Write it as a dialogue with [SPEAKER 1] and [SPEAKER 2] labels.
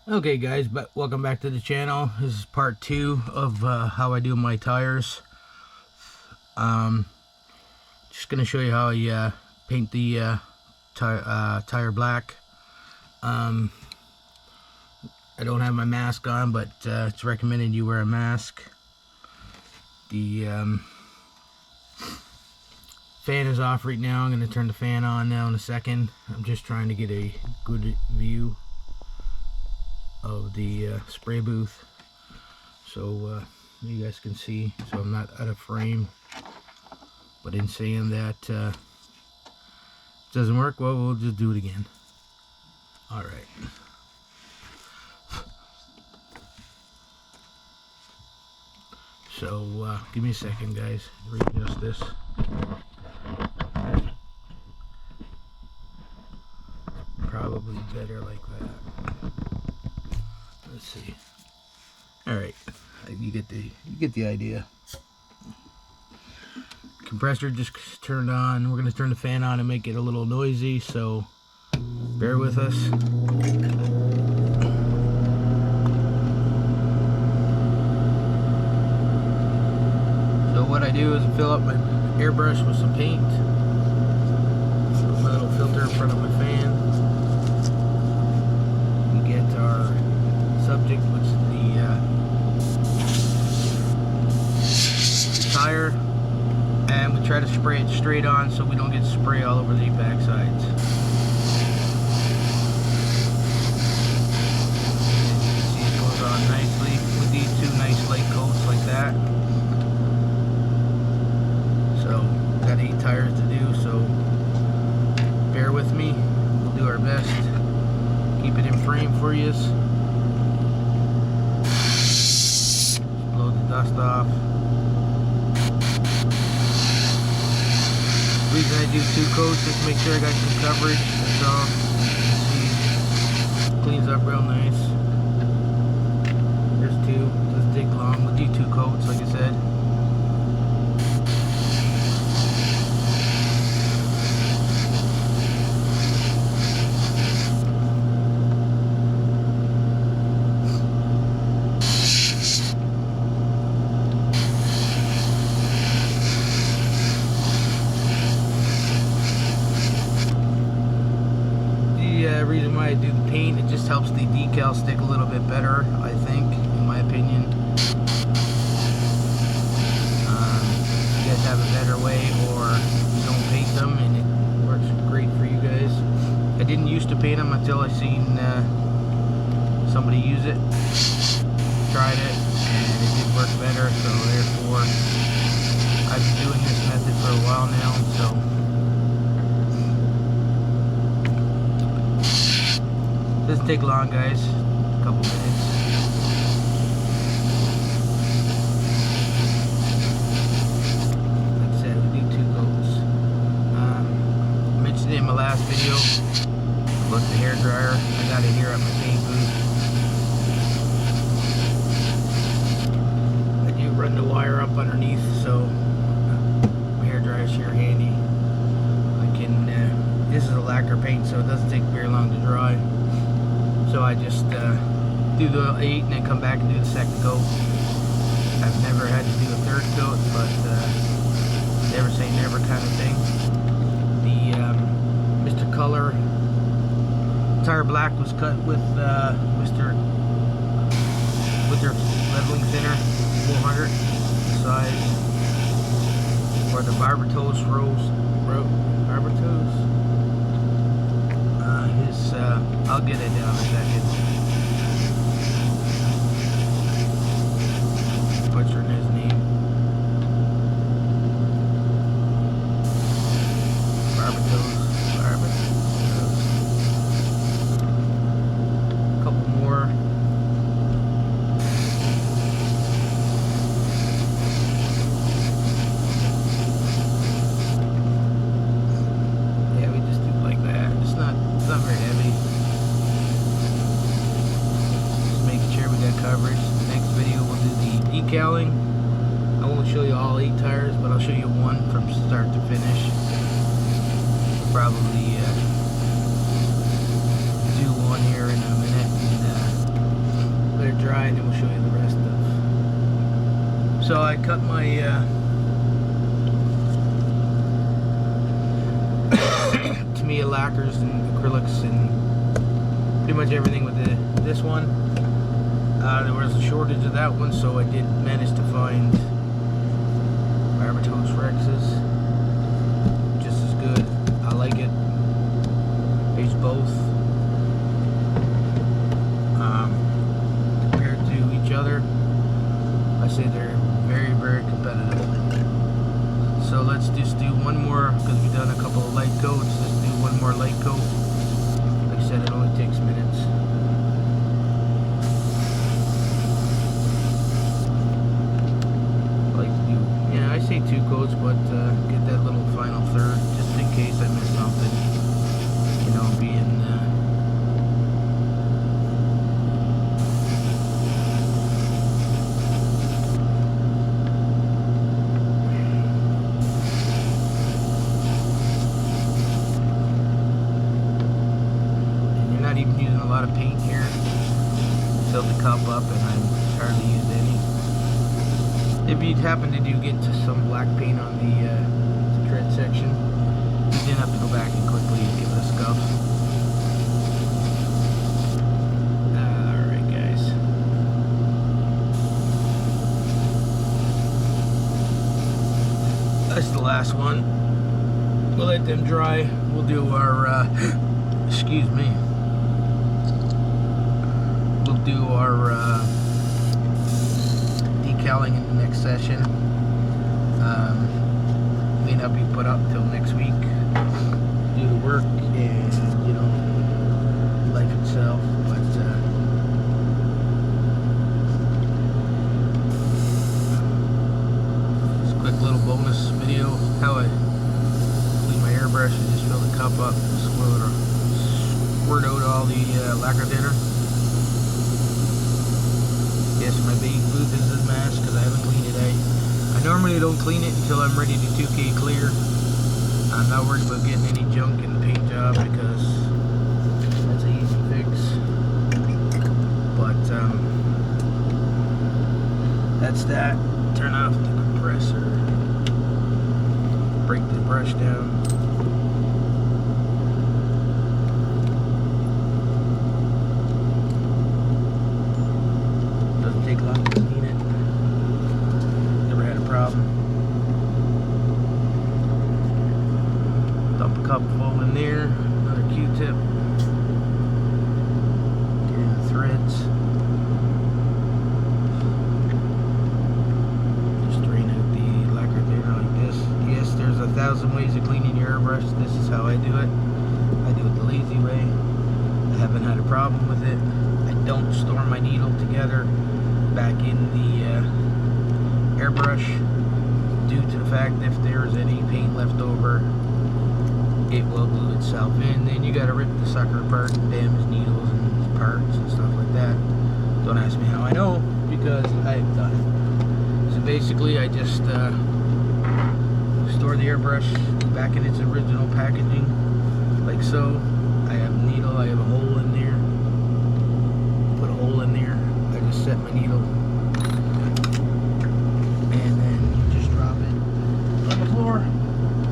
[SPEAKER 1] Okay guys, but welcome back to the channel. This is part 2 of how I do my tires. Just gonna show you how I paint the tire black. I don't have my mask on, but it's recommended you wear a mask. The fan is off right now. I'm gonna turn the fan on now in a second. I'm just trying to get a good view of the spray booth so you guys can see, so I'm not out of frame. But in saying that it doesn't work, well, we'll just do it again. Alright, so give me a second guys, readjust this. Probably better like that. Let's see. All right, you get the idea. Compressor just turned on. We're gonna turn the fan on and make it a little noisy, so bear with us. So what I do is fill up my airbrush with some paint. Put my little filter in front of my fan. We get our subject, which is the tire, and we try to spray it straight on so we don't get spray all over the back sides. See, it goes on nicely with these two nice light coats like that. So got 8 tires to do, so bear with me. We'll do our best. Keep it in frame for you. Blow the dust off. The reason I do 2 coats is to make sure I got some coverage. That's all. See, cleans up real nice. There's 2. Doesn't take long. We'll do 2 coats, like I said. The reason why I do the paint, it just helps the decal stick a little bit better, I think, in my opinion. You guys have a better way, or you don't paint them and it works great for you guys. I didn't used to paint them until I seen somebody use it, tried it, and it did work better, so therefore I've been doing this method for a while now. So doesn't take long guys, a couple minutes. Like I said, we do 2 coats. I mentioned it in my last video about the hair dryer. I got it here at my paint booth. I do run the wire up underneath, so my hair dryer is here handy. I can, this is a lacquer paint, so it doesn't take very long to dry. So I just do the 8 and then come back and do the 2nd coat. I've never had to do a 3rd coat, but never say never kind of thing. The Mr. Color tire black was cut with Mr. leveling thinner 400 size, or the Barbatos Barbatos. I'll get it down in a second. Butchering his name. Barbatos. A couple more. Yeah, we just do it like that. It's not very heavy. Coverage. The next video we'll do the decaling. I won't show you all 8 tires, but I'll show you one from start to finish. Probably do one here in a minute, and dry, and then we'll show you the rest of. So I cut my Tamiya lacquers and acrylics and pretty much everything with this one. There was a shortage of that one, so I did manage to find Barbatos Rexes. Just as good. I like it. Use both. Compared to each other, I say they're very, very competitive. So let's just do one more, because we've done a couple of light coats. Let's do one more light coat. Like I said, it only takes minutes. I say 2 coats, but get that little final third just in case I miss something. You know, being and you're not even using a lot of paint here. Filled the cup up, and I hardly used any. If you happen to get to some black paint on the tread section, you didn't have to go back and quickly give it a scuff. Alright guys. That's the last one. We'll let them dry. We'll do our, excuse me. We'll do our, decaling in the next session. May not be put up till next week. Do the work and, you know, life itself. But just a quick little bonus video how I clean my airbrush and just fill the cup up, squirt out all the lacquer thinner. Yes, my big boot is a mess because I haven't cleaned it. I normally don't clean it until I'm ready to 2K clear. I'm not worried about getting any junk in the paint job because that's an easy fix. But that's that. Turn off the compressor. Break the brush down. Doesn't take long to clean it. Never had a problem. Dump a cup full in there. Another Q-tip. Get in the threads. Just drain out the lacquer thinner like this. Yes, there's 1,000 ways of cleaning your airbrush. This is how I do it. I do it the lazy way. I haven't had a problem with it. I don't store my needle together back in the airbrush due to the fact that if there's any paint left over, it will glue itself in. Then you gotta rip the sucker apart and damage needles and parts and stuff like that. Don't ask me how I know, because I've done it. So basically I just store the airbrush back in its original packaging, like so. I have a needle, I have a hole in there. Put a hole in there. I just set my needle, and then you just drop it on the floor.